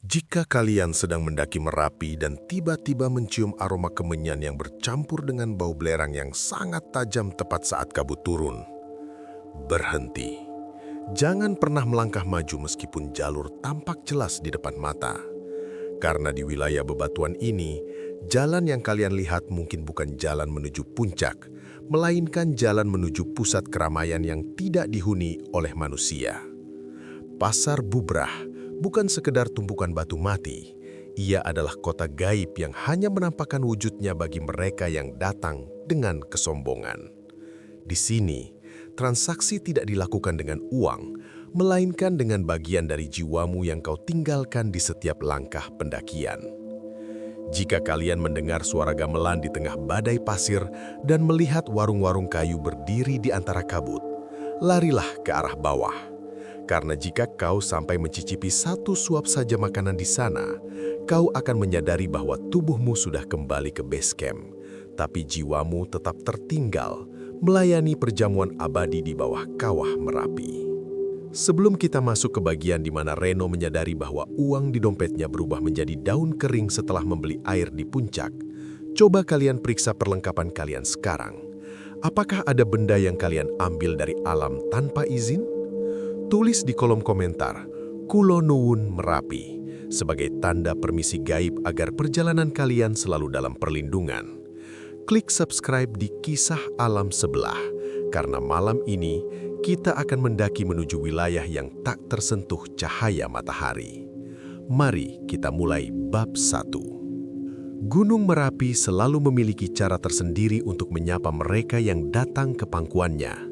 Jika kalian sedang mendaki Merapi dan tiba-tiba mencium aroma kemenyan yang bercampur dengan bau belerang yang sangat tajam tepat saat kabut turun, berhenti. Jangan pernah melangkah maju meskipun jalur tampak jelas di depan mata. Karena di wilayah bebatuan ini, jalan yang kalian lihat mungkin bukan jalan menuju puncak, melainkan jalan menuju pusat keramaian yang tidak dihuni oleh manusia. Pasar Bubrah bukan sekedar tumpukan batu mati. Ia adalah kota gaib yang hanya menampakkan wujudnya bagi mereka yang datang dengan kesombongan. Di sini, transaksi tidak dilakukan dengan uang, melainkan dengan bagian dari jiwamu yang kau tinggalkan di setiap langkah pendakian. Jika kalian mendengar suara gamelan di tengah badai pasir dan melihat warung-warung kayu berdiri di antara kabut, larilah ke arah bawah. Karena jika kau sampai mencicipi satu suap saja makanan di sana, kau akan menyadari bahwa tubuhmu sudah kembali ke base camp, tapi jiwamu tetap tertinggal, melayani perjamuan abadi di bawah kawah Merapi. Sebelum kita masuk ke bagian di mana Reno menyadari bahwa uang di dompetnya berubah menjadi daun kering setelah membeli air di puncak, coba kalian periksa perlengkapan kalian sekarang. Apakah ada benda yang kalian ambil dari alam tanpa izin? Tulis di kolom komentar, Kulo Nuwun Merapi, sebagai tanda permisi gaib agar perjalanan kalian selalu dalam perlindungan. Klik subscribe di Kisah Alam Sebelah, karena malam ini kita akan mendaki menuju wilayah yang tak tersentuh cahaya matahari. Mari kita mulai bab 1. Gunung Merapi selalu memiliki cara tersendiri untuk menyapa mereka yang datang ke pangkuannya.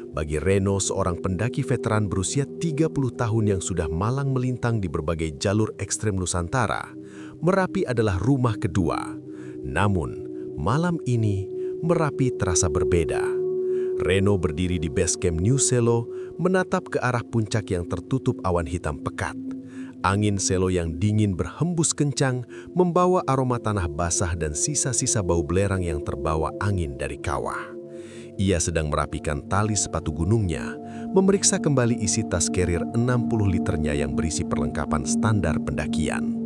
Bagi Reno, seorang pendaki veteran berusia 30 tahun yang sudah malang melintang di berbagai jalur ekstrem Nusantara, Merapi adalah rumah kedua. Namun, malam ini Merapi terasa berbeda. Reno berdiri di base camp New Selo, menatap ke arah puncak yang tertutup awan hitam pekat. Angin Selo yang dingin berhembus kencang, membawa aroma tanah basah dan sisa-sisa bau belerang yang terbawa angin dari kawah. Ia sedang merapikan tali sepatu gunungnya, memeriksa kembali isi tas carrier 60 liternya yang berisi perlengkapan standar pendakian.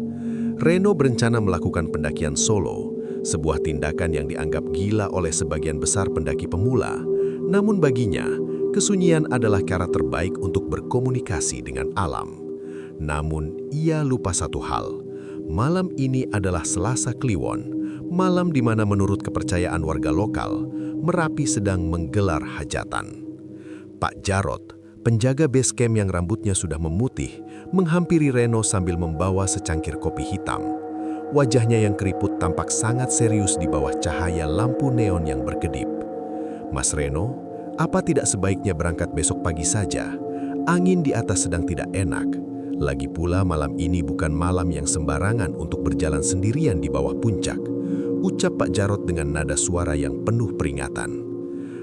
Reno berencana melakukan pendakian solo, sebuah tindakan yang dianggap gila oleh sebagian besar pendaki pemula. Namun baginya, kesunyian adalah cara terbaik untuk berkomunikasi dengan alam. Namun, ia lupa satu hal. Malam ini adalah Selasa Kliwon, malam di mana menurut kepercayaan warga lokal, Merapi sedang menggelar hajatan. Pak Jarot, penjaga base camp yang rambutnya sudah memutih, menghampiri Reno sambil membawa secangkir kopi hitam. Wajahnya yang keriput tampak sangat serius di bawah cahaya lampu neon yang berkedip. Mas Reno, apa tidak sebaiknya berangkat besok pagi saja? Angin di atas sedang tidak enak. Lagi pula malam ini bukan malam yang sembarangan untuk berjalan sendirian di bawah puncak, ucap Pak Jarot dengan nada suara yang penuh peringatan.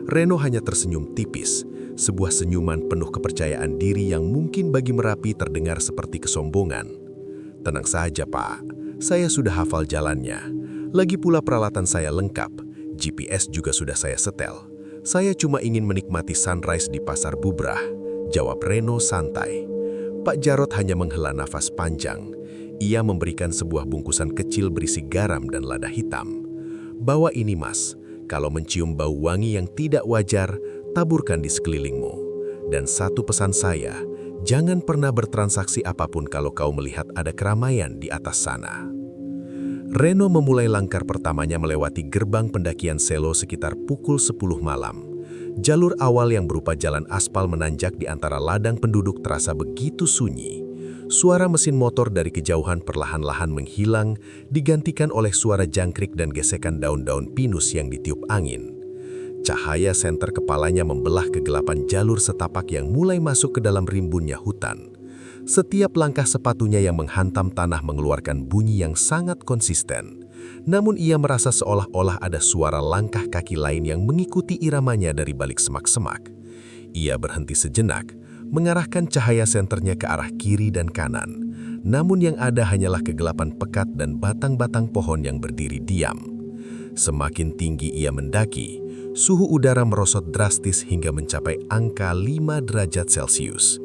Reno hanya tersenyum tipis, sebuah senyuman penuh kepercayaan diri yang mungkin bagi Merapi terdengar seperti kesombongan. Tenang saja Pak, saya sudah hafal jalannya. Lagi pula peralatan saya lengkap, GPS juga sudah saya setel. Saya cuma ingin menikmati sunrise di Pasar Bubrah, jawab Reno santai. Pak Jarot hanya menghela nafas panjang. Ia memberikan sebuah bungkusan kecil berisi garam dan lada hitam. Bawa ini mas, kalau mencium bau wangi yang tidak wajar, taburkan di sekelilingmu. Dan satu pesan saya, jangan pernah bertransaksi apapun kalau kau melihat ada keramaian di atas sana. Reno memulai langkah pertamanya melewati gerbang pendakian Selo sekitar pukul 10 malam. Jalur awal yang berupa jalan aspal menanjak di antara ladang penduduk terasa begitu sunyi. Suara mesin motor dari kejauhan perlahan-lahan menghilang, digantikan oleh suara jangkrik dan gesekan daun-daun pinus yang ditiup angin. Cahaya senter kepalanya membelah kegelapan jalur setapak yang mulai masuk ke dalam rimbunnya hutan. Setiap langkah sepatunya yang menghantam tanah mengeluarkan bunyi yang sangat konsisten. Namun ia merasa seolah-olah ada suara langkah kaki lain yang mengikuti iramanya dari balik semak-semak. Ia berhenti sejenak, mengarahkan cahaya senternya ke arah kiri dan kanan. Namun yang ada hanyalah kegelapan pekat dan batang-batang pohon yang berdiri diam. Semakin tinggi ia mendaki, suhu udara merosot drastis hingga mencapai angka 5 derajat Celcius.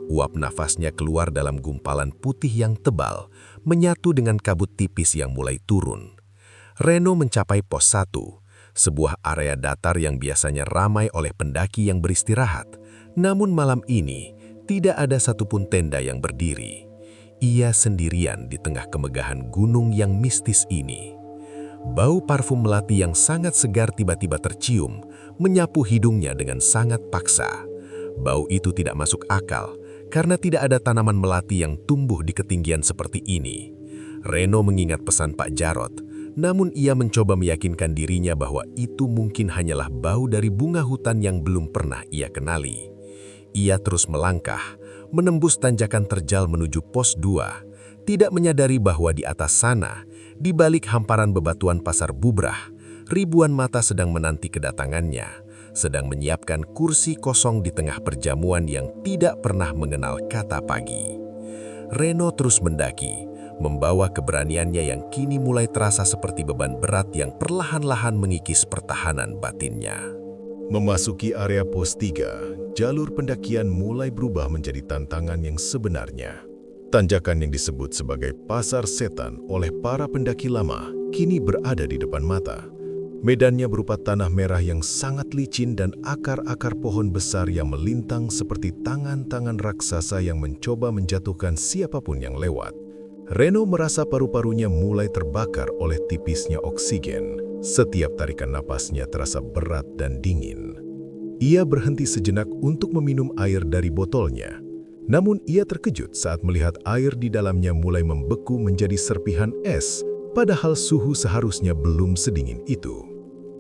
Uap nafasnya keluar dalam gumpalan putih yang tebal, menyatu dengan kabut tipis yang mulai turun. Reno mencapai pos 1, sebuah area datar yang biasanya ramai oleh pendaki yang beristirahat. Namun malam ini, tidak ada satupun tenda yang berdiri. Ia sendirian di tengah kemegahan gunung yang mistis ini. Bau parfum melati yang sangat segar tiba-tiba tercium, menyapu hidungnya dengan sangat paksa. Bau itu tidak masuk akal, karena tidak ada tanaman melati yang tumbuh di ketinggian seperti ini. Reno mengingat pesan Pak Jarot, namun ia mencoba meyakinkan dirinya bahwa itu mungkin hanyalah bau dari bunga hutan yang belum pernah ia kenali. Ia terus melangkah, menembus tanjakan terjal menuju pos 2, tidak menyadari bahwa di atas sana, di balik hamparan bebatuan pasar bubrah, ribuan mata sedang menanti kedatangannya, sedang menyiapkan kursi kosong di tengah perjamuan yang tidak pernah mengenal kata pagi. Reno terus mendaki, membawa keberaniannya yang kini mulai terasa seperti beban berat yang perlahan-lahan mengikis pertahanan batinnya. Memasuki area pos 3, jalur pendakian mulai berubah menjadi tantangan yang sebenarnya. Tanjakan yang disebut sebagai Pasar Setan oleh para pendaki lama kini berada di depan mata. Medannya berupa tanah merah yang sangat licin dan akar-akar pohon besar yang melintang seperti tangan-tangan raksasa yang mencoba menjatuhkan siapapun yang lewat. Reno merasa paru-parunya mulai terbakar oleh tipisnya oksigen. Setiap tarikan napasnya terasa berat dan dingin. Ia berhenti sejenak untuk meminum air dari botolnya. Namun ia terkejut saat melihat air di dalamnya mulai membeku menjadi serpihan es, padahal suhu seharusnya belum sedingin itu.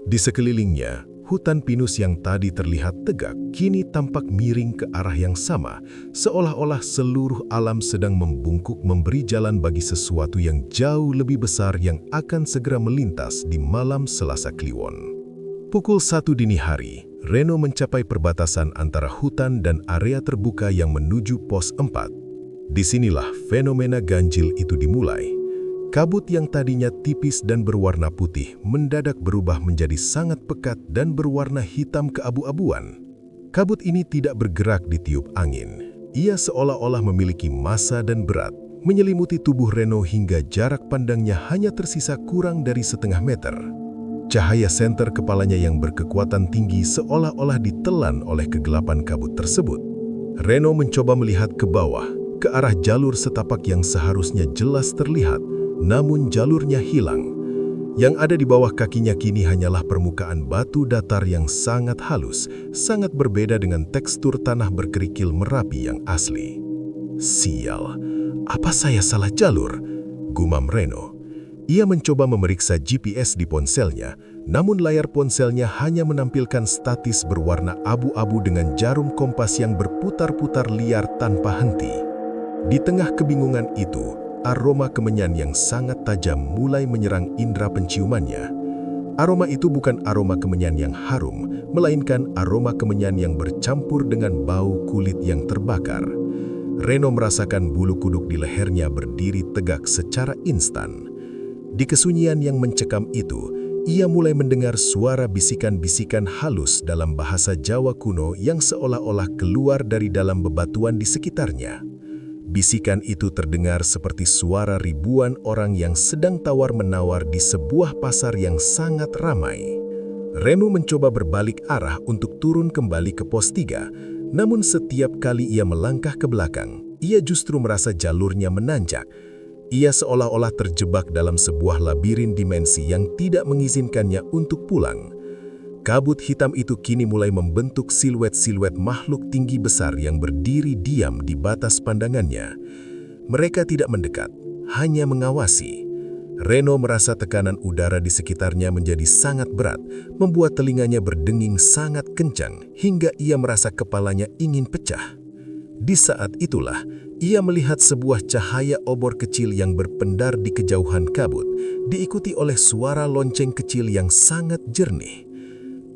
Di sekelilingnya, hutan pinus yang tadi terlihat tegak kini tampak miring ke arah yang sama, seolah-olah seluruh alam sedang membungkuk memberi jalan bagi sesuatu yang jauh lebih besar yang akan segera melintas di malam Selasa Kliwon. Pukul 1 dini hari, Reno mencapai perbatasan antara hutan dan area terbuka yang menuju pos 4. Disinilah fenomena ganjil itu dimulai. Kabut yang tadinya tipis dan berwarna putih mendadak berubah menjadi sangat pekat dan berwarna hitam keabu-abuan. Kabut ini tidak bergerak ditiup angin. Ia seolah-olah memiliki massa dan berat, menyelimuti tubuh Reno hingga jarak pandangnya hanya tersisa kurang dari setengah meter. Cahaya senter kepalanya yang berkekuatan tinggi seolah-olah ditelan oleh kegelapan kabut tersebut. Reno mencoba melihat ke bawah, ke arah jalur setapak yang seharusnya jelas terlihat, namun jalurnya hilang. Yang ada di bawah kakinya kini hanyalah permukaan batu datar yang sangat halus, sangat berbeda dengan tekstur tanah berkerikil Merapi yang asli. Sial, apa saya salah jalur? Gumam Reno. Ia mencoba memeriksa GPS di ponselnya, namun layar ponselnya hanya menampilkan statis berwarna abu-abu dengan jarum kompas yang berputar-putar liar tanpa henti. Di tengah kebingungan itu, aroma kemenyan yang sangat tajam mulai menyerang indera penciumannya. Aroma itu bukan aroma kemenyan yang harum, melainkan aroma kemenyan yang bercampur dengan bau kulit yang terbakar. Reno merasakan bulu kuduk di lehernya berdiri tegak secara instan. Di kesunyian yang mencekam itu, ia mulai mendengar suara bisikan-bisikan halus dalam bahasa Jawa kuno yang seolah-olah keluar dari dalam bebatuan di sekitarnya. Bisikan itu terdengar seperti suara ribuan orang yang sedang tawar-menawar di sebuah pasar yang sangat ramai. Reno mencoba berbalik arah untuk turun kembali ke pos 3, namun setiap kali ia melangkah ke belakang, ia justru merasa jalurnya menanjak. Ia seolah-olah terjebak dalam sebuah labirin dimensi yang tidak mengizinkannya untuk pulang. Kabut hitam itu kini mulai membentuk siluet-siluet makhluk tinggi besar yang berdiri diam di batas pandangannya. Mereka tidak mendekat, hanya mengawasi. Reno merasa tekanan udara di sekitarnya menjadi sangat berat, membuat telinganya berdenging sangat kencang, hingga ia merasa kepalanya ingin pecah. Di saat itulah, ia melihat sebuah cahaya obor kecil yang berpendar di kejauhan kabut, diikuti oleh suara lonceng kecil yang sangat jernih.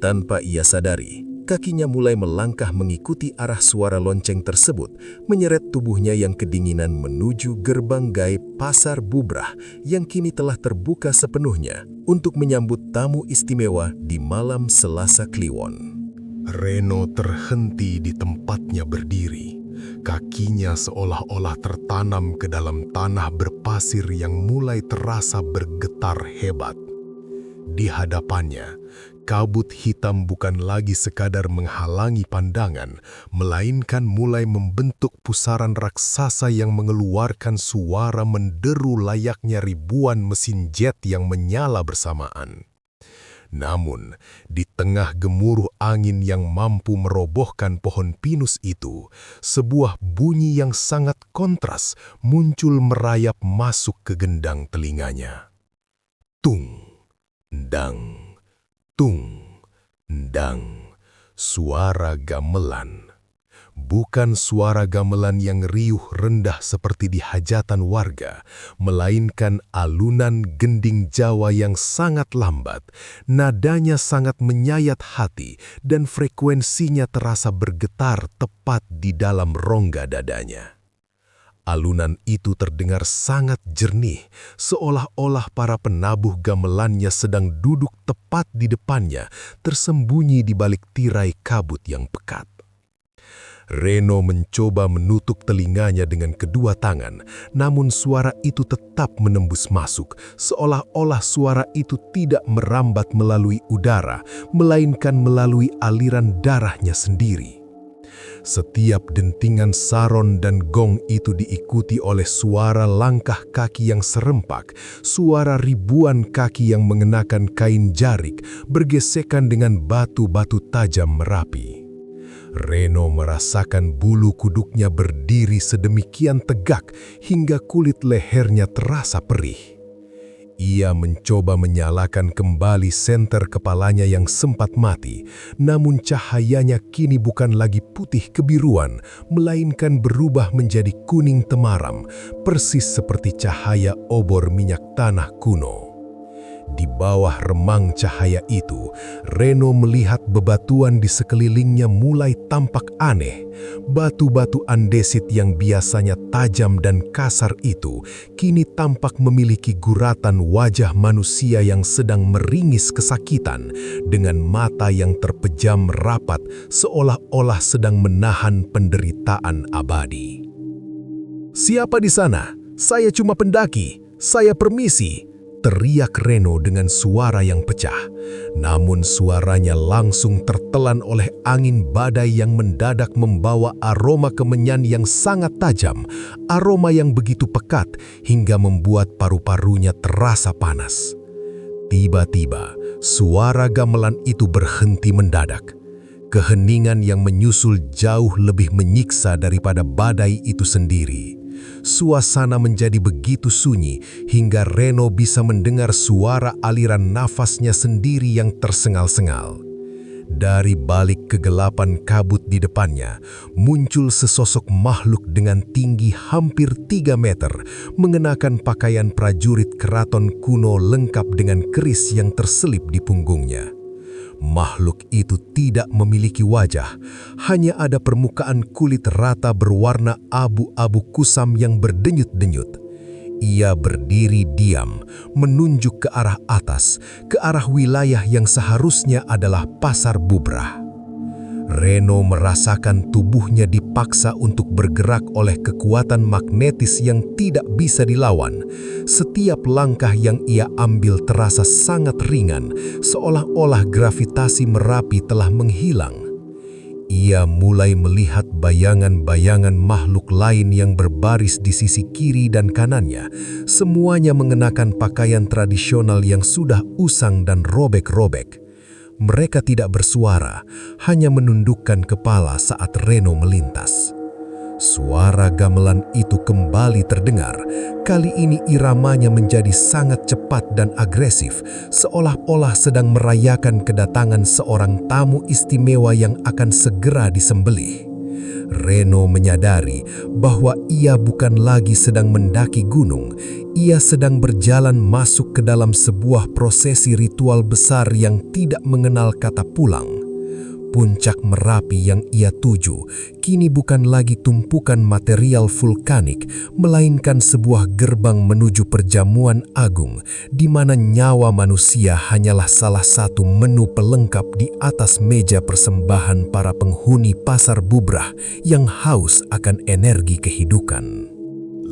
Tanpa ia sadari, kakinya mulai melangkah mengikuti arah suara lonceng tersebut, menyeret tubuhnya yang kedinginan menuju gerbang gaib Pasar Bubrah yang kini telah terbuka sepenuhnya untuk menyambut tamu istimewa di malam Selasa Kliwon. Reno terhenti di tempatnya berdiri. Kakinya seolah-olah tertanam ke dalam tanah berpasir yang mulai terasa bergetar hebat. Di hadapannya, kabut hitam bukan lagi sekadar menghalangi pandangan, melainkan mulai membentuk pusaran raksasa yang mengeluarkan suara menderu layaknya ribuan mesin jet yang menyala bersamaan. Namun, di tengah gemuruh angin yang mampu merobohkan pohon pinus itu, sebuah bunyi yang sangat kontras muncul merayap masuk ke gendang telinganya. Tung, dang, tung, dang, suara gamelan. Bukan suara gamelan yang riuh rendah seperti di hajatan warga, melainkan alunan gending Jawa yang sangat lambat. Nadanya sangat menyayat hati dan frekuensinya terasa bergetar tepat di dalam rongga dadanya. Alunan itu terdengar sangat jernih, seolah-olah para penabuh gamelannya sedang duduk tepat di depannya, tersembunyi di balik tirai kabut yang pekat. Reno mencoba menutup telinganya dengan kedua tangan, namun suara itu tetap menembus masuk, seolah-olah suara itu tidak merambat melalui udara, melainkan melalui aliran darahnya sendiri. Setiap dentingan saron dan gong itu diikuti oleh suara langkah kaki yang serempak, suara ribuan kaki yang mengenakan kain jarik bergesekan dengan batu-batu tajam merapi. Reno merasakan bulu kuduknya berdiri sedemikian tegak hingga kulit lehernya terasa perih. Ia mencoba menyalakan kembali senter kepalanya yang sempat mati, namun cahayanya kini bukan lagi putih kebiruan, melainkan berubah menjadi kuning temaram, persis seperti cahaya obor minyak tanah kuno. Di bawah remang cahaya itu, Reno melihat bebatuan di sekelilingnya mulai tampak aneh. Batu-batu andesit yang biasanya tajam dan kasar itu kini tampak memiliki guratan wajah manusia yang sedang meringis kesakitan dengan mata yang terpejam rapat seolah-olah sedang menahan penderitaan abadi. "Siapa di sana? Saya cuma pendaki. Saya permisi," teriak Reno dengan suara yang pecah. Namun suaranya langsung tertelan oleh angin badai yang mendadak membawa aroma kemenyan yang sangat tajam, aroma yang begitu pekat hingga membuat paru-parunya terasa panas. Tiba-tiba, suara gamelan itu berhenti mendadak. Keheningan yang menyusul jauh lebih menyiksa daripada badai itu sendiri. Suasana menjadi begitu sunyi hingga Reno bisa mendengar suara aliran nafasnya sendiri yang tersengal-sengal. Dari balik kegelapan kabut di depannya, muncul sesosok makhluk dengan tinggi hampir 3 meter, mengenakan pakaian prajurit keraton kuno lengkap dengan keris yang terselip di punggungnya. Makhluk itu tidak memiliki wajah, hanya ada permukaan kulit rata berwarna abu-abu kusam yang berdenyut-denyut. Ia berdiri diam, menunjuk ke arah atas, ke arah wilayah yang seharusnya adalah Pasar Bubrah. Reno merasakan tubuhnya dipaksa untuk bergerak oleh kekuatan magnetis yang tidak bisa dilawan. Setiap langkah yang ia ambil terasa sangat ringan, seolah-olah gravitasi Merapi telah menghilang. Ia mulai melihat bayangan-bayangan makhluk lain yang berbaris di sisi kiri dan kanannya. Semuanya mengenakan pakaian tradisional yang sudah usang dan robek-robek. Mereka tidak bersuara, hanya menundukkan kepala saat Reno melintas. Suara gamelan itu kembali terdengar. Kali ini iramanya menjadi sangat cepat dan agresif, seolah-olah sedang merayakan kedatangan seorang tamu istimewa yang akan segera disembelih. Reno menyadari bahwa ia bukan lagi sedang mendaki gunung, ia sedang berjalan masuk ke dalam sebuah prosesi ritual besar yang tidak mengenal kata pulang. Puncak Merapi yang ia tuju kini bukan lagi tumpukan material vulkanik, melainkan sebuah gerbang menuju perjamuan agung di mana nyawa manusia hanyalah salah satu menu pelengkap di atas meja persembahan para penghuni Pasar Bubrah yang haus akan energi kehidupan.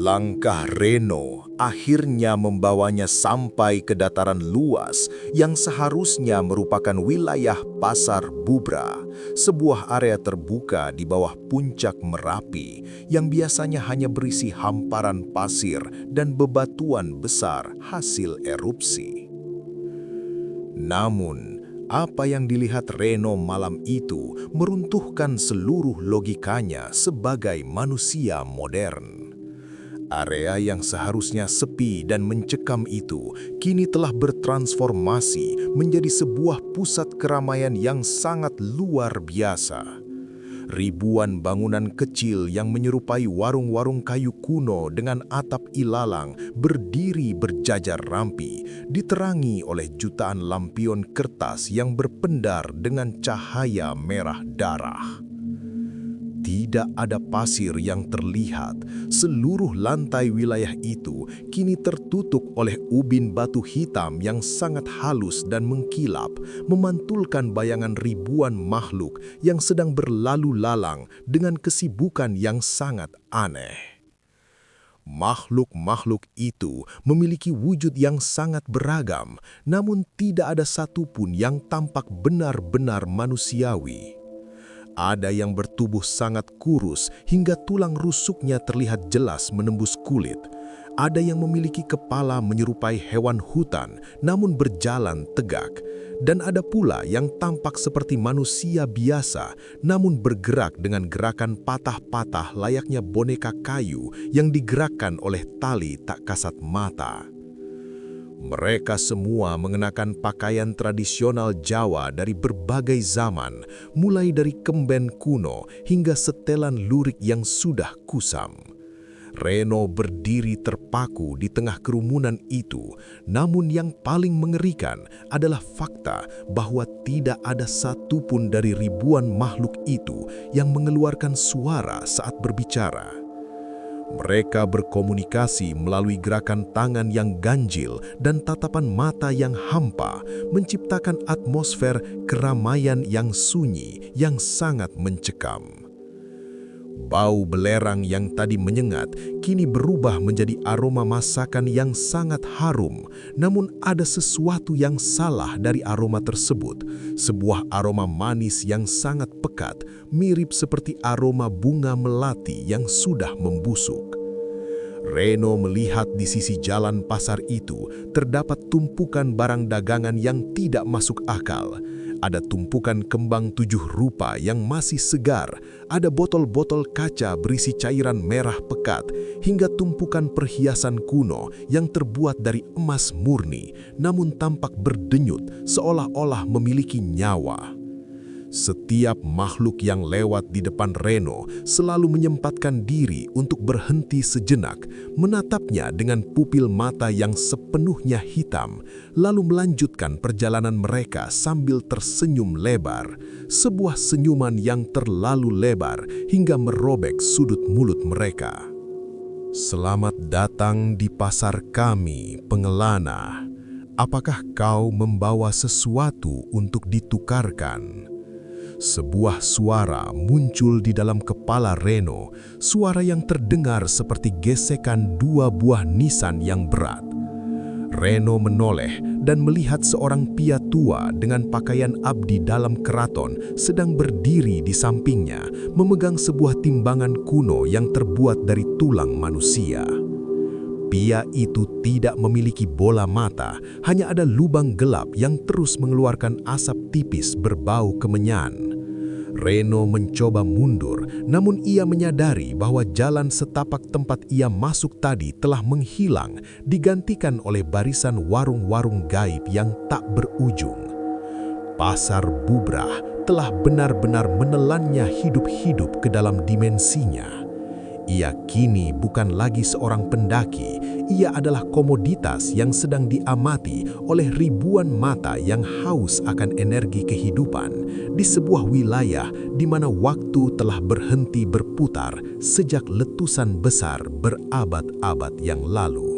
Langkah Reno akhirnya membawanya sampai ke dataran luas yang seharusnya merupakan wilayah Pasar Bubrah, sebuah area terbuka di bawah puncak Merapi yang biasanya hanya berisi hamparan pasir dan bebatuan besar hasil erupsi. Namun, apa yang dilihat Reno malam itu meruntuhkan seluruh logikanya sebagai manusia modern. Area yang seharusnya sepi dan mencekam itu kini telah bertransformasi menjadi sebuah pusat keramaian yang sangat luar biasa. Ribuan bangunan kecil yang menyerupai warung-warung kayu kuno dengan atap ilalang berdiri berjajar rampi, diterangi oleh jutaan lampion kertas yang berpendar dengan cahaya merah darah. Tidak ada pasir yang terlihat, seluruh lantai wilayah itu kini tertutup oleh ubin batu hitam yang sangat halus dan mengkilap, memantulkan bayangan ribuan makhluk yang sedang berlalu lalang dengan kesibukan yang sangat aneh. Makhluk-makhluk itu memiliki wujud yang sangat beragam, namun tidak ada satupun yang tampak benar-benar manusiawi. Ada yang bertubuh sangat kurus hingga tulang rusuknya terlihat jelas menembus kulit. Ada yang memiliki kepala menyerupai hewan hutan namun berjalan tegak. Dan ada pula yang tampak seperti manusia biasa namun bergerak dengan gerakan patah-patah layaknya boneka kayu yang digerakkan oleh tali tak kasat mata. Mereka semua mengenakan pakaian tradisional Jawa dari berbagai zaman, mulai dari kemben kuno hingga setelan lurik yang sudah kusam. Reno berdiri terpaku di tengah kerumunan itu, namun yang paling mengerikan adalah fakta bahwa tidak ada satupun dari ribuan makhluk itu yang mengeluarkan suara saat berbicara. Mereka berkomunikasi melalui gerakan tangan yang ganjil dan tatapan mata yang hampa, menciptakan atmosfer keramaian yang sunyi yang sangat mencekam. Bau belerang yang tadi menyengat kini berubah menjadi aroma masakan yang sangat harum, namun ada sesuatu yang salah dari aroma tersebut, sebuah aroma manis yang sangat pekat, mirip seperti aroma bunga melati yang sudah membusuk. Reno melihat di sisi jalan pasar itu terdapat tumpukan barang dagangan yang tidak masuk akal. Ada tumpukan kembang 7 rupa yang masih segar, ada botol-botol kaca berisi cairan merah pekat, hingga tumpukan perhiasan kuno yang terbuat dari emas murni, namun tampak berdenyut seolah-olah memiliki nyawa. Setiap makhluk yang lewat di depan Reno selalu menyempatkan diri untuk berhenti sejenak, menatapnya dengan pupil mata yang sepenuhnya hitam, lalu melanjutkan perjalanan mereka sambil tersenyum lebar, sebuah senyuman yang terlalu lebar hingga merobek sudut mulut mereka. Selamat datang di pasar kami, pengelana. Apakah kau membawa sesuatu untuk ditukarkan? Sebuah suara muncul di dalam kepala Reno, suara yang terdengar seperti gesekan 2 buah nisan yang berat. Reno menoleh dan melihat seorang pria tua dengan pakaian abdi dalam keraton sedang berdiri di sampingnya, memegang sebuah timbangan kuno yang terbuat dari tulang manusia. Pria itu tidak memiliki bola mata, hanya ada lubang gelap yang terus mengeluarkan asap tipis berbau kemenyan. Reno mencoba mundur, namun ia menyadari bahwa jalan setapak tempat ia masuk tadi telah menghilang, digantikan oleh barisan warung-warung gaib yang tak berujung. Pasar Bubrah telah benar-benar menelannya hidup-hidup ke dalam dimensinya. Ia kini bukan lagi seorang pendaki, ia adalah komoditas yang sedang diamati oleh ribuan mata yang haus akan energi kehidupan di sebuah wilayah di mana waktu telah berhenti berputar sejak letusan besar berabad-abad yang lalu.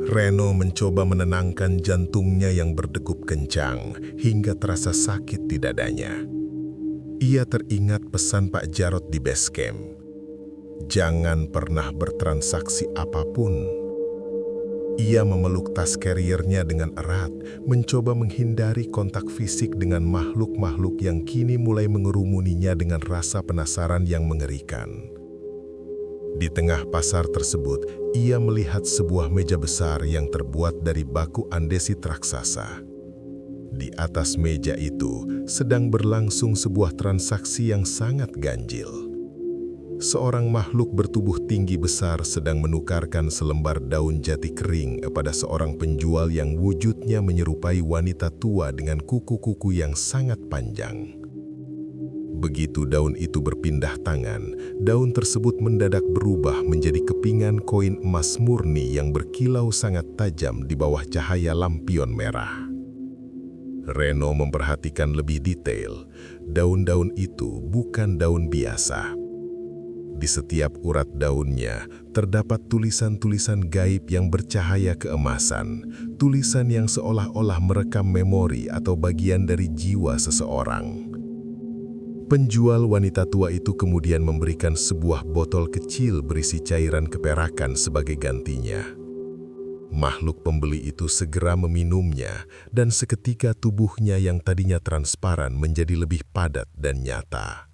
Reno mencoba menenangkan jantungnya yang berdegup kencang hingga terasa sakit di dadanya. Ia teringat pesan Pak Jarod di base camp. Jangan pernah bertransaksi apapun. Ia memeluk tas carrier-nya dengan erat, mencoba menghindari kontak fisik dengan makhluk-makhluk yang kini mulai mengerumuninya dengan rasa penasaran yang mengerikan. Di tengah pasar tersebut, ia melihat sebuah meja besar yang terbuat dari baku andesit raksasa. Di atas meja itu sedang berlangsung sebuah transaksi yang sangat ganjil. Seorang makhluk bertubuh tinggi besar sedang menukarkan selembar daun jati kering kepada seorang penjual yang wujudnya menyerupai wanita tua dengan kuku-kuku yang sangat panjang. Begitu daun itu berpindah tangan, daun tersebut mendadak berubah menjadi kepingan koin emas murni yang berkilau sangat tajam di bawah cahaya lampion merah. Reno memperhatikan lebih detail, daun-daun itu bukan daun biasa. Di setiap urat daunnya terdapat tulisan-tulisan gaib yang bercahaya keemasan, tulisan yang seolah-olah merekam memori atau bagian dari jiwa seseorang. Penjual wanita tua itu kemudian memberikan sebuah botol kecil berisi cairan keperakan sebagai gantinya. Makhluk pembeli itu segera meminumnya dan seketika tubuhnya yang tadinya transparan menjadi lebih padat dan nyata.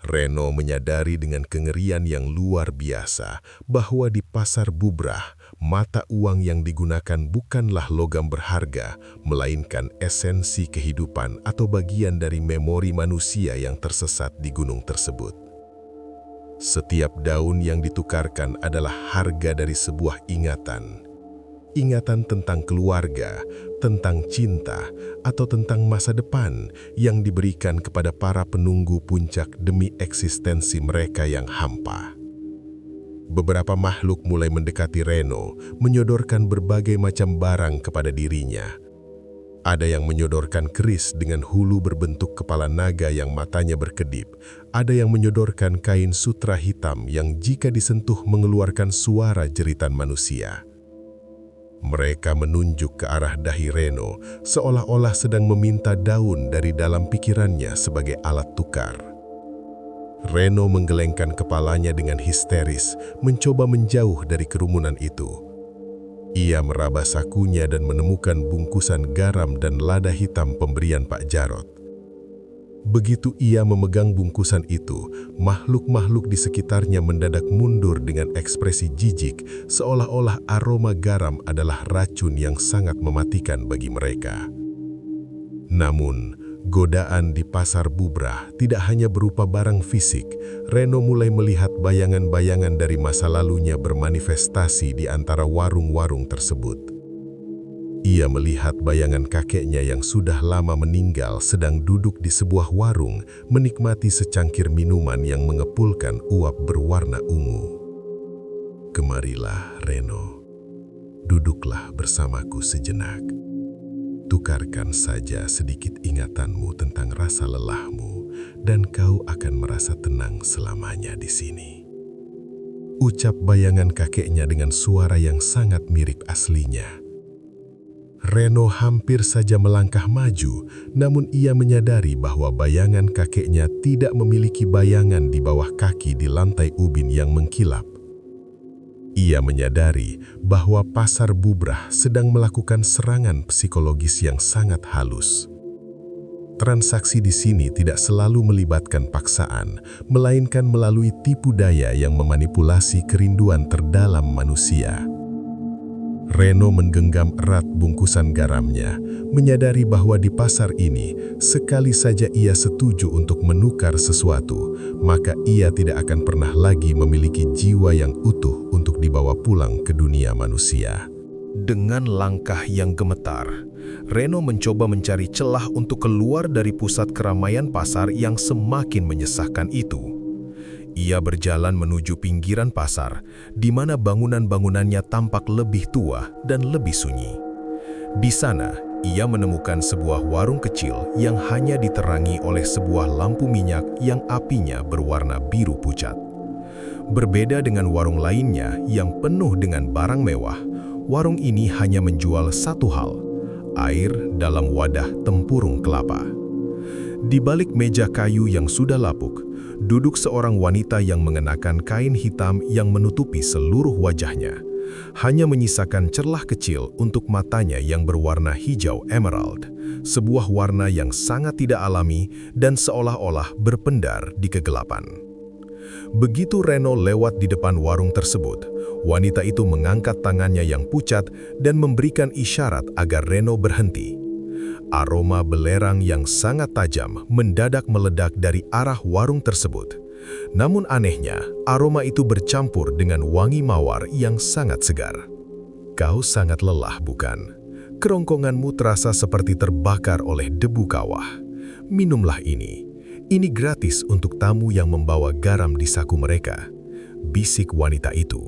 Reno menyadari dengan kengerian yang luar biasa bahwa di pasar bubrah, mata uang yang digunakan bukanlah logam berharga, melainkan esensi kehidupan atau bagian dari memori manusia yang tersesat di gunung tersebut. Setiap daun yang ditukarkan adalah harga dari sebuah ingatan. Ingatan tentang keluarga, tentang cinta, atau tentang masa depan yang diberikan kepada para penunggu puncak demi eksistensi mereka yang hampa. Beberapa makhluk mulai mendekati Reno, menyodorkan berbagai macam barang kepada dirinya. Ada yang menyodorkan keris dengan hulu berbentuk kepala naga yang matanya berkedip. Ada yang menyodorkan kain sutra hitam yang jika disentuh mengeluarkan suara jeritan manusia. Mereka menunjuk ke arah dahi Reno, seolah-olah sedang meminta daun dari dalam pikirannya sebagai alat tukar. Reno menggelengkan kepalanya dengan histeris, mencoba menjauh dari kerumunan itu. Ia meraba sakunya dan menemukan bungkusan garam dan lada hitam pemberian Pak Jarod. Begitu ia memegang bungkusan itu, makhluk-makhluk di sekitarnya mendadak mundur dengan ekspresi jijik, seolah-olah aroma garam adalah racun yang sangat mematikan bagi mereka. Namun, godaan di pasar bubrah tidak hanya berupa barang fisik. Reno mulai melihat bayangan-bayangan dari masa lalunya bermanifestasi di antara warung-warung tersebut. Ia melihat bayangan kakeknya yang sudah lama meninggal sedang duduk di sebuah warung, menikmati secangkir minuman yang mengepulkan uap berwarna ungu. Kemarilah, Reno. Duduklah bersamaku sejenak. Tukarkan saja sedikit ingatanmu tentang rasa lelahmu, dan kau akan merasa tenang selamanya di sini. Ucap bayangan kakeknya dengan suara yang sangat mirip aslinya. Reno hampir saja melangkah maju, namun ia menyadari bahwa bayangan kakeknya tidak memiliki bayangan di bawah kaki di lantai ubin yang mengkilap. Ia menyadari bahwa pasar bubrah sedang melakukan serangan psikologis yang sangat halus. Transaksi di sini tidak selalu melibatkan paksaan, melainkan melalui tipu daya yang memanipulasi kerinduan terdalam manusia. Reno menggenggam erat bungkusan garamnya, menyadari bahwa di pasar ini, sekali saja ia setuju untuk menukar sesuatu, maka ia tidak akan pernah lagi memiliki jiwa yang utuh untuk dibawa pulang ke dunia manusia. Dengan langkah yang gemetar, Reno mencoba mencari celah untuk keluar dari pusat keramaian pasar yang semakin menyesakkan itu. Ia berjalan menuju pinggiran pasar, di mana bangunan-bangunannya tampak lebih tua dan lebih sunyi. Di sana, ia menemukan sebuah warung kecil yang hanya diterangi oleh sebuah lampu minyak yang apinya berwarna biru pucat. Berbeda dengan warung lainnya yang penuh dengan barang mewah, warung ini hanya menjual satu hal, air dalam wadah tempurung kelapa. Di balik meja kayu yang sudah lapuk, duduk seorang wanita yang mengenakan kain hitam yang menutupi seluruh wajahnya. Hanya menyisakan celah kecil untuk matanya yang berwarna hijau emerald, sebuah warna yang sangat tidak alami dan seolah-olah berpendar di kegelapan. Begitu Reno lewat di depan warung tersebut, wanita itu mengangkat tangannya yang pucat dan memberikan isyarat agar Reno berhenti. Aroma belerang yang sangat tajam mendadak meledak dari arah warung tersebut. Namun anehnya, aroma itu bercampur dengan wangi mawar yang sangat segar. Kau sangat lelah, bukan? Kerongkonganmu terasa seperti terbakar oleh debu kawah. Minumlah ini. Ini gratis untuk tamu yang membawa garam di saku mereka. Bisik wanita itu.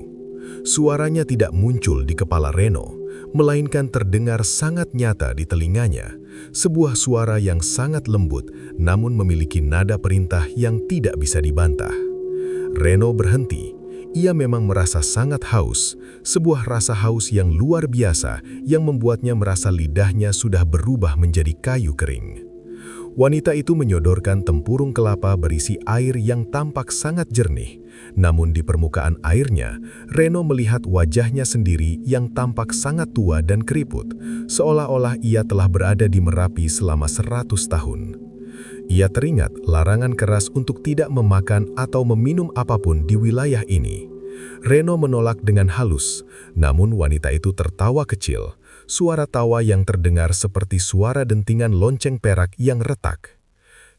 Suaranya tidak muncul di kepala Reno, melainkan terdengar sangat nyata di telinganya, sebuah suara yang sangat lembut namun memiliki nada perintah yang tidak bisa dibantah. Reno berhenti. Ia memang merasa sangat haus, sebuah rasa haus yang luar biasa yang membuatnya merasa lidahnya sudah berubah menjadi kayu kering. Wanita itu menyodorkan tempurung kelapa berisi air yang tampak sangat jernih. Namun di permukaan airnya, Reno melihat wajahnya sendiri yang tampak sangat tua dan keriput, seolah-olah ia telah berada di Merapi selama 100 tahun. Ia teringat larangan keras untuk tidak memakan atau meminum apapun di wilayah ini. Reno menolak dengan halus, namun wanita itu tertawa kecil. Suara tawa yang terdengar seperti suara dentingan lonceng perak yang retak.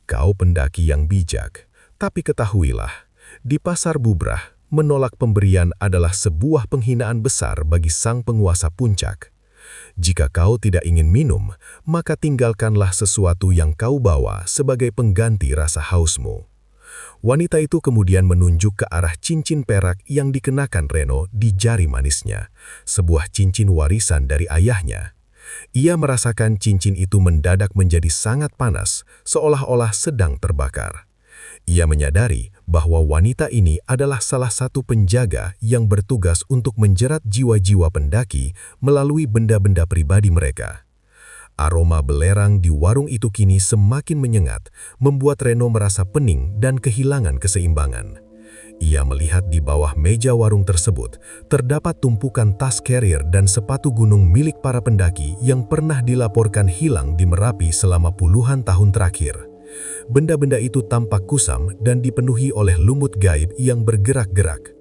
Kau pendaki yang bijak, tapi ketahuilah, di pasar Bubrah, menolak pemberian adalah sebuah penghinaan besar bagi sang penguasa puncak. Jika kau tidak ingin minum, maka tinggalkanlah sesuatu yang kau bawa sebagai pengganti rasa hausmu. Wanita itu kemudian menunjuk ke arah cincin perak yang dikenakan Reno di jari manisnya, sebuah cincin warisan dari ayahnya. Ia merasakan cincin itu mendadak menjadi sangat panas, seolah-olah sedang terbakar. Ia menyadari bahwa wanita ini adalah salah satu penjaga yang bertugas untuk menjerat jiwa-jiwa pendaki melalui benda-benda pribadi mereka. Aroma belerang di warung itu kini semakin menyengat, membuat Reno merasa pening dan kehilangan keseimbangan. Ia melihat di bawah meja warung tersebut, terdapat tumpukan tas carrier dan sepatu gunung milik para pendaki yang pernah dilaporkan hilang di Merapi selama puluhan tahun terakhir. Benda-benda itu tampak kusam dan dipenuhi oleh lumut gaib yang bergerak-gerak.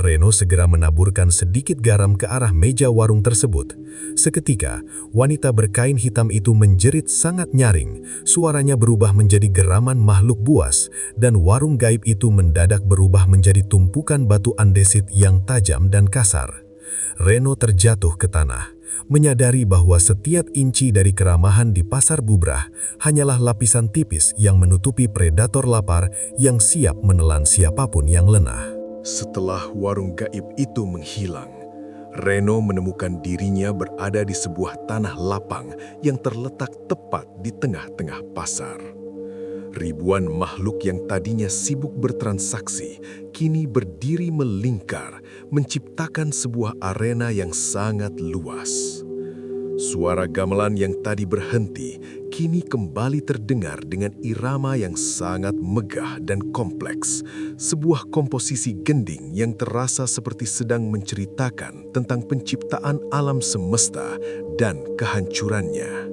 Reno segera menaburkan sedikit garam ke arah meja warung tersebut. Seketika, wanita berkain hitam itu menjerit sangat nyaring. Suaranya berubah menjadi geraman makhluk buas, dan warung gaib itu mendadak berubah menjadi tumpukan batu andesit yang tajam dan kasar. Reno terjatuh ke tanah, menyadari bahwa setiap inci dari keramahan di pasar Bubrah hanyalah lapisan tipis yang menutupi predator lapar yang siap menelan siapapun yang lengah. Setelah warung gaib itu menghilang, Reno menemukan dirinya berada di sebuah tanah lapang yang terletak tepat di tengah-tengah pasar. Ribuan makhluk yang tadinya sibuk bertransaksi, kini berdiri melingkar, menciptakan sebuah arena yang sangat luas. Suara gamelan yang tadi berhenti, kini kembali terdengar dengan irama yang sangat megah dan kompleks. Sebuah komposisi gending yang terasa seperti sedang menceritakan tentang penciptaan alam semesta dan kehancurannya.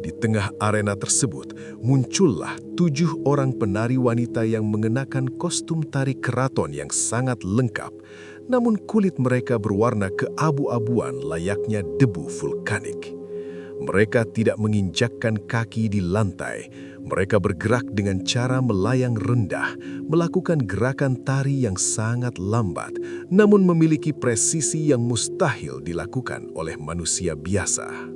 Di tengah arena tersebut, muncullah 7 orang penari wanita yang mengenakan kostum tari keraton yang sangat lengkap, namun kulit mereka berwarna keabu-abuan layaknya debu vulkanik. Mereka tidak menginjakkan kaki di lantai. Mereka bergerak dengan cara melayang rendah, melakukan gerakan tari yang sangat lambat, namun memiliki presisi yang mustahil dilakukan oleh manusia biasa.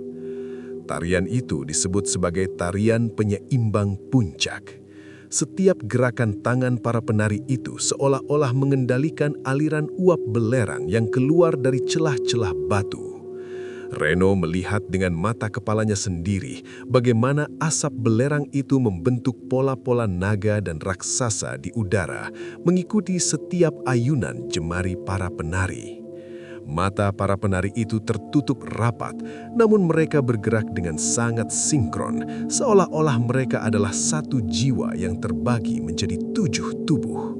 Tarian itu disebut sebagai tarian penyeimbang puncak. Setiap gerakan tangan para penari itu seolah-olah mengendalikan aliran uap belerang yang keluar dari celah-celah batu. Reno melihat dengan mata kepalanya sendiri bagaimana asap belerang itu membentuk pola-pola naga dan raksasa di udara, mengikuti setiap ayunan jemari para penari. Mata para penari itu tertutup rapat, namun mereka bergerak dengan sangat sinkron, seolah-olah mereka adalah satu jiwa yang terbagi menjadi 7 tubuh.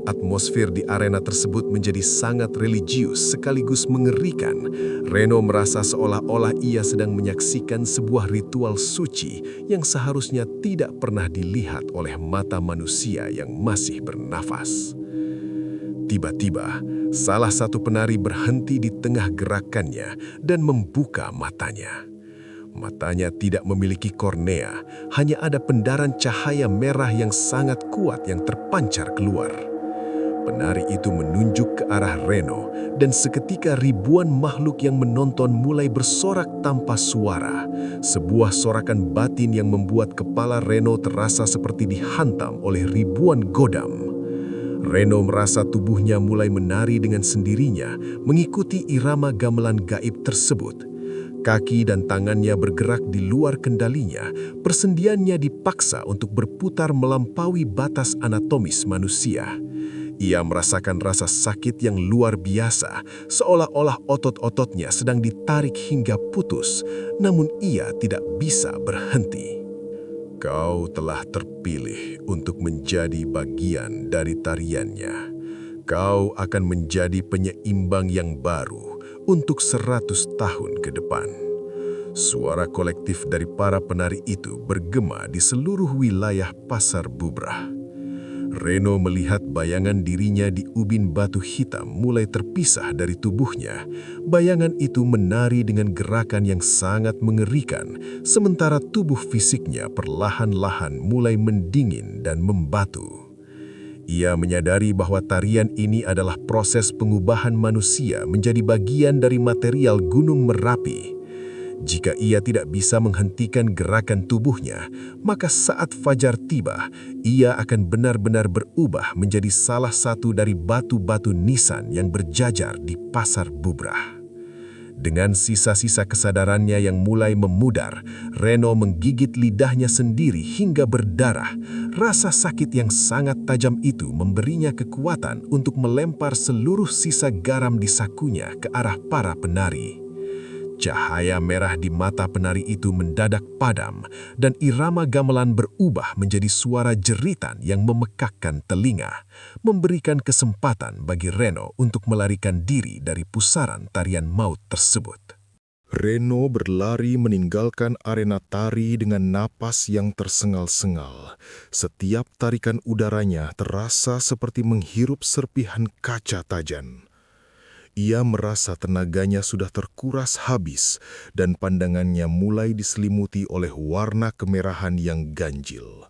Atmosfer di arena tersebut menjadi sangat religius sekaligus mengerikan. Reno merasa seolah-olah ia sedang menyaksikan sebuah ritual suci yang seharusnya tidak pernah dilihat oleh mata manusia yang masih bernafas. Tiba-tiba, salah satu penari berhenti di tengah gerakannya dan membuka matanya. Matanya tidak memiliki kornea, hanya ada pendaran cahaya merah yang sangat kuat yang terpancar keluar. Penari itu menunjuk ke arah Reno, dan seketika ribuan makhluk yang menonton mulai bersorak tanpa suara. Sebuah sorakan batin yang membuat kepala Reno terasa seperti dihantam oleh ribuan godam. Reno merasa tubuhnya mulai menari dengan sendirinya, mengikuti irama gamelan gaib tersebut. Kaki dan tangannya bergerak di luar kendalinya, persendiannya dipaksa untuk berputar melampaui batas anatomis manusia. Ia merasakan rasa sakit yang luar biasa, seolah-olah otot-ototnya sedang ditarik hingga putus, namun ia tidak bisa berhenti. Kau telah terpilih untuk menjadi bagian dari tariannya. Kau akan menjadi penyeimbang yang baru untuk 100 tahun ke depan. Suara kolektif dari para penari itu bergema di seluruh wilayah Pasar Bubrah. Reno melihat bayangan dirinya di ubin batu hitam mulai terpisah dari tubuhnya. Bayangan itu menari dengan gerakan yang sangat mengerikan, sementara tubuh fisiknya perlahan-lahan mulai mendingin dan membatu. Ia menyadari bahwa tarian ini adalah proses pengubahan manusia menjadi bagian dari material Gunung Merapi. Jika ia tidak bisa menghentikan gerakan tubuhnya, maka saat fajar tiba, ia akan benar-benar berubah menjadi salah satu dari batu-batu nisan yang berjajar di Pasar Bubrah. Dengan sisa-sisa kesadarannya yang mulai memudar, Reno menggigit lidahnya sendiri hingga berdarah. Rasa sakit yang sangat tajam itu memberinya kekuatan untuk melempar seluruh sisa garam di sakunya ke arah para penari. Cahaya merah di mata penari itu mendadak padam, dan irama gamelan berubah menjadi suara jeritan yang memekakkan telinga, memberikan kesempatan bagi Reno untuk melarikan diri dari pusaran tarian maut tersebut. Reno berlari meninggalkan arena tari dengan napas yang tersengal-sengal. Setiap tarikan udaranya terasa seperti menghirup serpihan kaca tajam. Ia merasa tenaganya sudah terkuras habis dan pandangannya mulai diselimuti oleh warna kemerahan yang ganjil.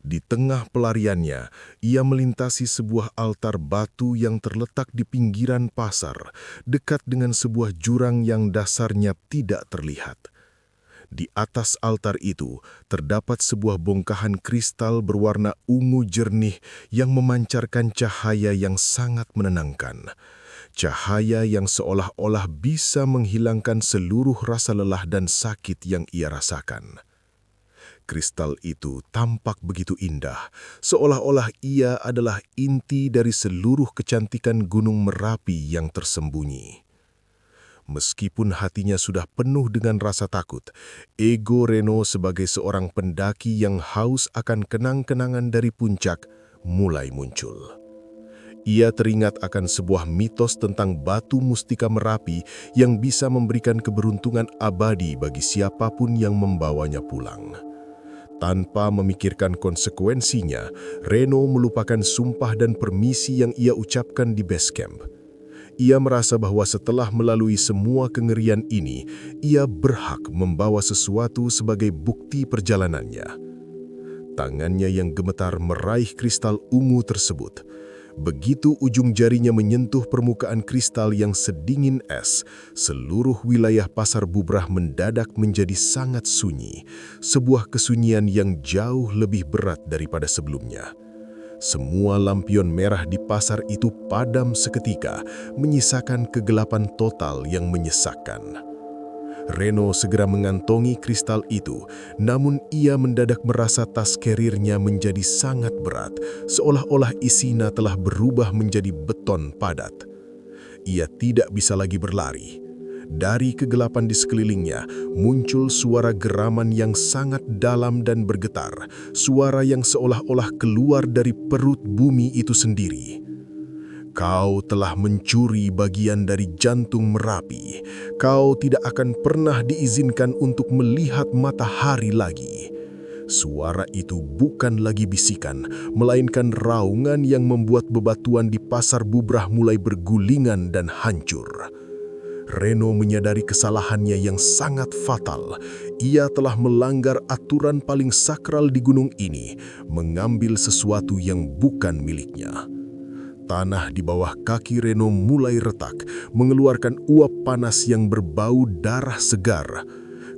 Di tengah pelariannya, ia melintasi sebuah altar batu yang terletak di pinggiran pasar, dekat dengan sebuah jurang yang dasarnya tidak terlihat. Di atas altar itu terdapat sebuah bongkahan kristal berwarna ungu jernih yang memancarkan cahaya yang sangat menenangkan. Cahaya yang seolah-olah bisa menghilangkan seluruh rasa lelah dan sakit yang ia rasakan. Kristal itu tampak begitu indah, seolah-olah ia adalah inti dari seluruh kecantikan Gunung Merapi yang tersembunyi. Meskipun hatinya sudah penuh dengan rasa takut, ego Reno sebagai seorang pendaki yang haus akan kenang-kenangan dari puncak mulai muncul. Ia teringat akan sebuah mitos tentang batu mustika Merapi yang bisa memberikan keberuntungan abadi bagi siapapun yang membawanya pulang. Tanpa memikirkan konsekuensinya, Reno melupakan sumpah dan permisi yang ia ucapkan di base camp. Ia merasa bahwa setelah melalui semua kengerian ini, ia berhak membawa sesuatu sebagai bukti perjalanannya. Tangannya yang gemetar meraih kristal ungu tersebut. Begitu ujung jarinya menyentuh permukaan kristal yang sedingin es, seluruh wilayah Pasar Bubrah mendadak menjadi sangat sunyi, sebuah kesunyian yang jauh lebih berat daripada sebelumnya. Semua lampion merah di pasar itu padam seketika, menyisakan kegelapan total yang menyesakkan. Reno segera mengantongi kristal itu, namun ia mendadak merasa tas kerirnya menjadi sangat berat, seolah-olah isinya telah berubah menjadi beton padat. Ia tidak bisa lagi berlari. Dari kegelapan di sekelilingnya, muncul suara geraman yang sangat dalam dan bergetar, suara yang seolah-olah keluar dari perut bumi itu sendiri. Kau telah mencuri bagian dari jantung Merapi. Kau tidak akan pernah diizinkan untuk melihat matahari lagi. Suara itu bukan lagi bisikan, melainkan raungan yang membuat bebatuan di Pasar Bubrah mulai bergulingan dan hancur. Reno menyadari kesalahannya yang sangat fatal. Ia telah melanggar aturan paling sakral di gunung ini, mengambil sesuatu yang bukan miliknya. Tanah di bawah kaki Reno mulai retak, mengeluarkan uap panas yang berbau darah segar.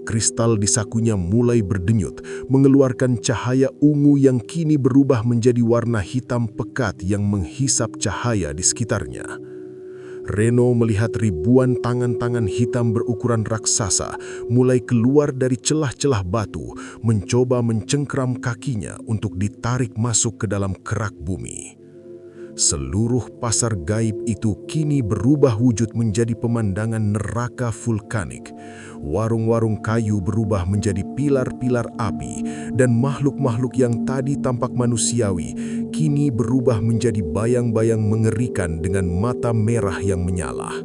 Kristal di sakunya mulai berdenyut, mengeluarkan cahaya ungu yang kini berubah menjadi warna hitam pekat yang menghisap cahaya di sekitarnya. Reno melihat ribuan tangan-tangan hitam berukuran raksasa mulai keluar dari celah-celah batu, mencoba mencengkram kakinya untuk ditarik masuk ke dalam kerak bumi. Seluruh pasar gaib itu kini berubah wujud menjadi pemandangan neraka vulkanik. Warung-warung kayu berubah menjadi pilar-pilar api, dan makhluk-makhluk yang tadi tampak manusiawi kini berubah menjadi bayang-bayang mengerikan dengan mata merah yang menyala.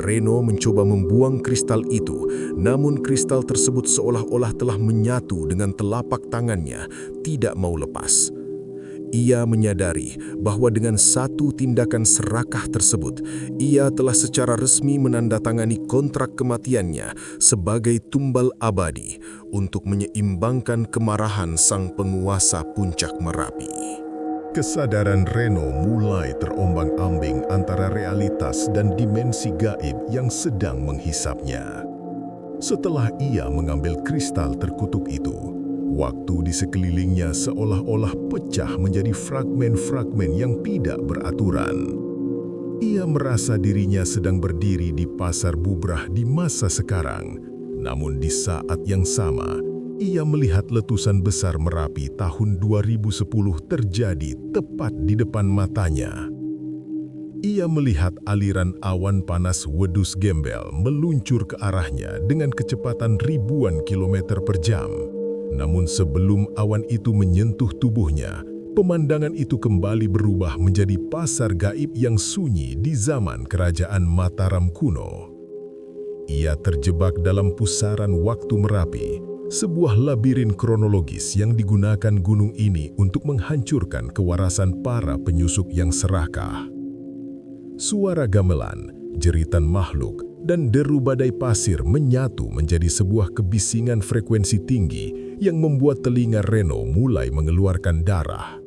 Reno mencoba membuang kristal itu, namun kristal tersebut seolah-olah telah menyatu dengan telapak tangannya, tidak mau lepas. Ia menyadari bahwa dengan satu tindakan serakah tersebut, ia telah secara resmi menandatangani kontrak kematiannya sebagai tumbal abadi untuk menyeimbangkan kemarahan sang penguasa puncak Merapi. Kesadaran Reno mulai terombang-ambing antara realitas dan dimensi gaib yang sedang menghisapnya. Setelah ia mengambil kristal terkutuk itu, waktu di sekelilingnya seolah-olah pecah menjadi fragmen-fragmen yang tidak beraturan. Ia merasa dirinya sedang berdiri di Pasar Bubrah di masa sekarang, namun di saat yang sama, ia melihat letusan besar Merapi tahun 2010 terjadi tepat di depan matanya. Ia melihat aliran awan panas wedus gembel meluncur ke arahnya dengan kecepatan ribuan kilometer per jam. Namun sebelum awan itu menyentuh tubuhnya, pemandangan itu kembali berubah menjadi pasar gaib yang sunyi di zaman kerajaan Mataram kuno. Ia terjebak dalam pusaran waktu Merapi, sebuah labirin kronologis yang digunakan gunung ini untuk menghancurkan kewarasan para penyusup yang serakah. Suara gamelan, jeritan makhluk, dan deru badai pasir menyatu menjadi sebuah kebisingan frekuensi tinggi yang membuat telinga Reno mulai mengeluarkan darah.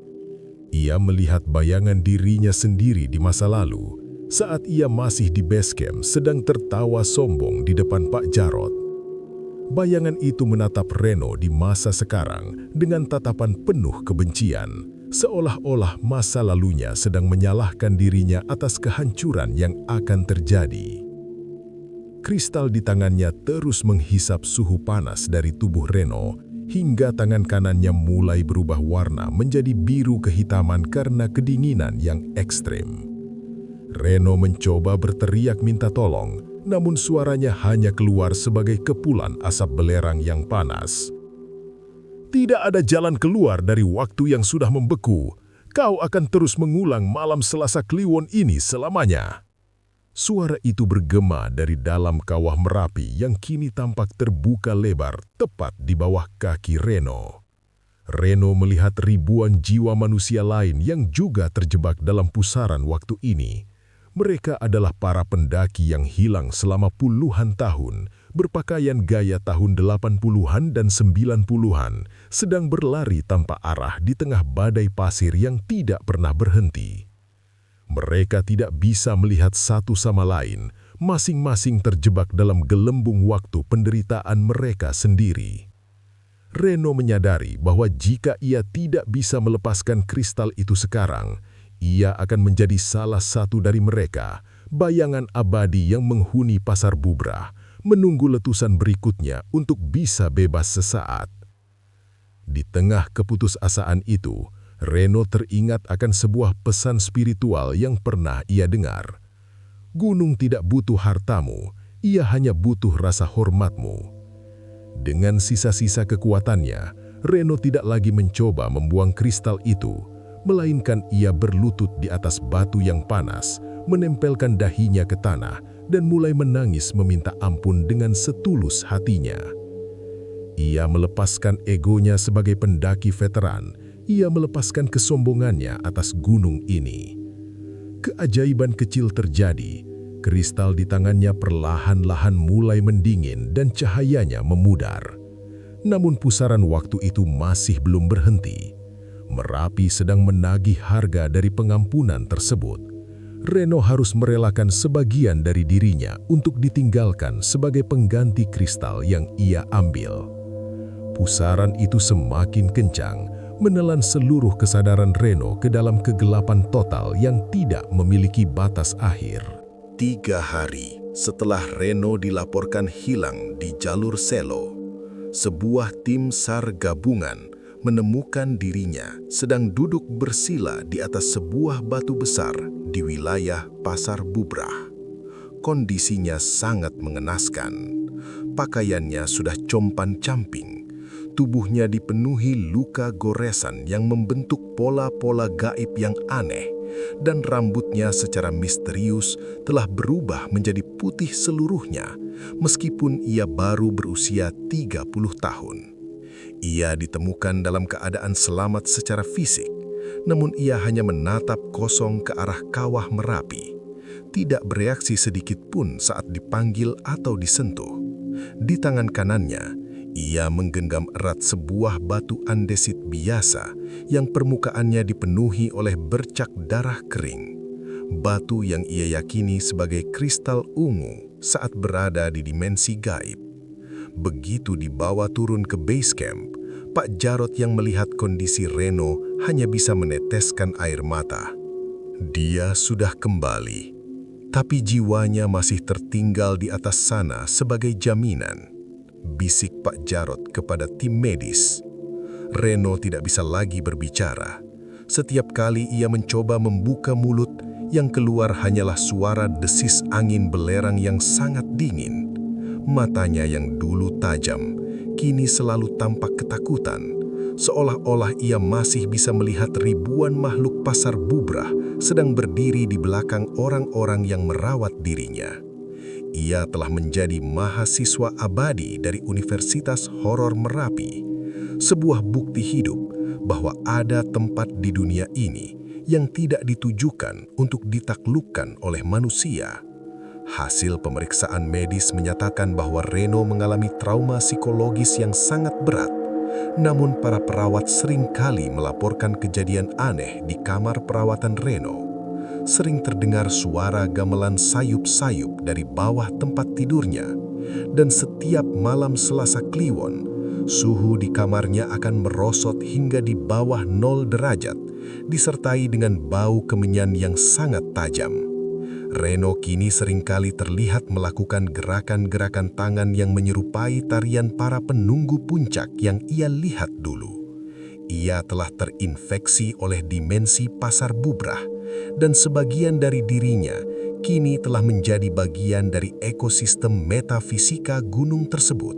Ia melihat bayangan dirinya sendiri di masa lalu, saat ia masih di base camp sedang tertawa sombong di depan Pak Jarod. Bayangan itu menatap Reno di masa sekarang dengan tatapan penuh kebencian, seolah-olah masa lalunya sedang menyalahkan dirinya atas kehancuran yang akan terjadi. Kristal di tangannya terus menghisap suhu panas dari tubuh Reno, hingga tangan kanannya mulai berubah warna menjadi biru kehitaman karena kedinginan yang ekstrem. Reno mencoba berteriak minta tolong, namun suaranya hanya keluar sebagai kepulan asap belerang yang panas. Tidak ada jalan keluar dari waktu yang sudah membeku. Kau akan terus mengulang malam Selasa Kliwon ini selamanya. Suara itu bergema dari dalam kawah Merapi yang kini tampak terbuka lebar tepat di bawah kaki Reno. Reno melihat ribuan jiwa manusia lain yang juga terjebak dalam pusaran waktu ini. Mereka adalah para pendaki yang hilang selama puluhan tahun, berpakaian gaya tahun 80-an dan 90-an, sedang berlari tanpa arah di tengah badai pasir yang tidak pernah berhenti. Mereka tidak bisa melihat satu sama lain, masing-masing terjebak dalam gelembung waktu penderitaan mereka sendiri. Reno menyadari bahwa jika ia tidak bisa melepaskan kristal itu sekarang, ia akan menjadi salah satu dari mereka, bayangan abadi yang menghuni pasar bubrah, menunggu letusan berikutnya untuk bisa bebas sesaat. Di tengah keputusasaan itu, Reno teringat akan sebuah pesan spiritual yang pernah ia dengar. Gunung tidak butuh hartamu, ia hanya butuh rasa hormatmu. Dengan sisa-sisa kekuatannya, Reno tidak lagi mencoba membuang kristal itu, melainkan ia berlutut di atas batu yang panas, menempelkan dahinya ke tanah, dan mulai menangis meminta ampun dengan setulus hatinya. Ia melepaskan egonya sebagai pendaki veteran, ia melepaskan kesombongannya atas gunung ini. Keajaiban kecil terjadi, kristal di tangannya perlahan-lahan mulai mendingin dan cahayanya memudar. Namun pusaran waktu itu masih belum berhenti. Merapi sedang menagih harga dari pengampunan tersebut. Reno harus merelakan sebagian dari dirinya untuk ditinggalkan sebagai pengganti kristal yang ia ambil. Pusaran itu semakin kencang, menelan seluruh kesadaran Reno ke dalam kegelapan total yang tidak memiliki batas akhir. 3 hari setelah Reno dilaporkan hilang di jalur Selo, sebuah tim SAR gabungan menemukan dirinya sedang duduk bersila di atas sebuah batu besar di wilayah Pasar Bubrah. Kondisinya sangat mengenaskan. Pakaiannya sudah compan-camping. Tubuhnya dipenuhi luka goresan yang membentuk pola-pola gaib yang aneh, dan rambutnya secara misterius telah berubah menjadi putih seluruhnya, meskipun ia baru berusia 30 tahun. Ia ditemukan dalam keadaan selamat secara fisik, namun ia hanya menatap kosong ke arah kawah Merapi, tidak bereaksi sedikit pun saat dipanggil atau disentuh. Di tangan kanannya, ia menggenggam erat sebuah batu andesit biasa yang permukaannya dipenuhi oleh bercak darah kering. Batu yang ia yakini sebagai kristal ungu saat berada di dimensi gaib. Begitu dibawa turun ke base camp, Pak Jarot yang melihat kondisi Reno hanya bisa meneteskan air mata. Dia sudah kembali, tapi jiwanya masih tertinggal di atas sana sebagai jaminan. Bisik Pak Jarot kepada tim medis. Reno tidak bisa lagi berbicara. Setiap kali ia mencoba membuka mulut, yang keluar hanyalah suara desis angin belerang yang sangat dingin. Matanya yang dulu tajam, kini selalu tampak ketakutan, seolah-olah ia masih bisa melihat ribuan makhluk pasar bubrah sedang berdiri di belakang orang-orang yang merawat dirinya. Ia telah menjadi mahasiswa abadi dari Universitas Horor Merapi, sebuah bukti hidup bahwa ada tempat di dunia ini yang tidak ditujukan untuk ditaklukkan oleh manusia. Hasil pemeriksaan medis menyatakan bahwa Reno mengalami trauma psikologis yang sangat berat, namun para perawat seringkali melaporkan kejadian aneh di kamar perawatan Reno. Sering terdengar suara gamelan sayup-sayup dari bawah tempat tidurnya, dan setiap malam Selasa Kliwon, suhu di kamarnya akan merosot hingga di bawah 0 derajat, disertai dengan bau kemenyan yang sangat tajam. Reno kini seringkali terlihat melakukan gerakan-gerakan tangan yang menyerupai tarian para penunggu puncak yang ia lihat dulu. Ia telah terinfeksi oleh dimensi pasar bubrah, dan sebagian dari dirinya kini telah menjadi bagian dari ekosistem metafisika gunung tersebut.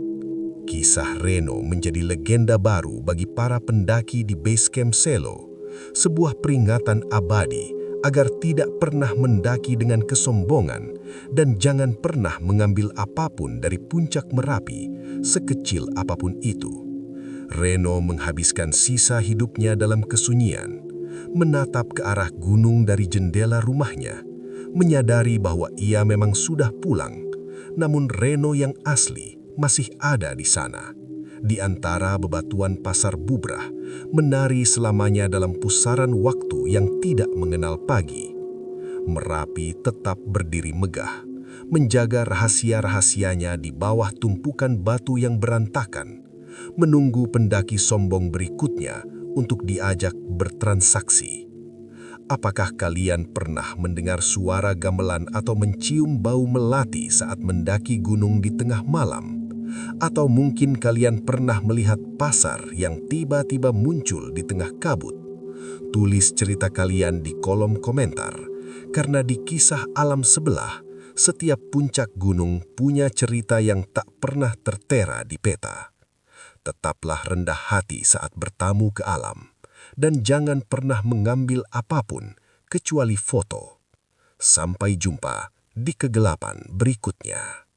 Kisah Reno menjadi legenda baru bagi para pendaki di base camp Selo, sebuah peringatan abadi agar tidak pernah mendaki dengan kesombongan dan jangan pernah mengambil apapun dari puncak Merapi, sekecil apapun itu. Reno menghabiskan sisa hidupnya dalam kesunyian, menatap ke arah gunung dari jendela rumahnya, menyadari bahwa ia memang sudah pulang, namun Reno yang asli masih ada di sana, di antara bebatuan pasar bubrah, menari selamanya dalam pusaran waktu yang tidak mengenal pagi. Merapi tetap berdiri megah, menjaga rahasia-rahasianya di bawah tumpukan batu yang berantakan, menunggu pendaki sombong berikutnya untuk diajak bertransaksi. Apakah kalian pernah mendengar suara gamelan atau mencium bau melati saat mendaki gunung di tengah malam? Atau mungkin kalian pernah melihat pasar yang tiba-tiba muncul di tengah kabut? Tulis cerita kalian di kolom komentar, karena di kisah alam sebelah, setiap puncak gunung punya cerita yang tak pernah tertera di peta. Tetaplah rendah hati saat bertamu ke alam, dan jangan pernah mengambil apapun kecuali foto. Sampai jumpa di kegelapan berikutnya.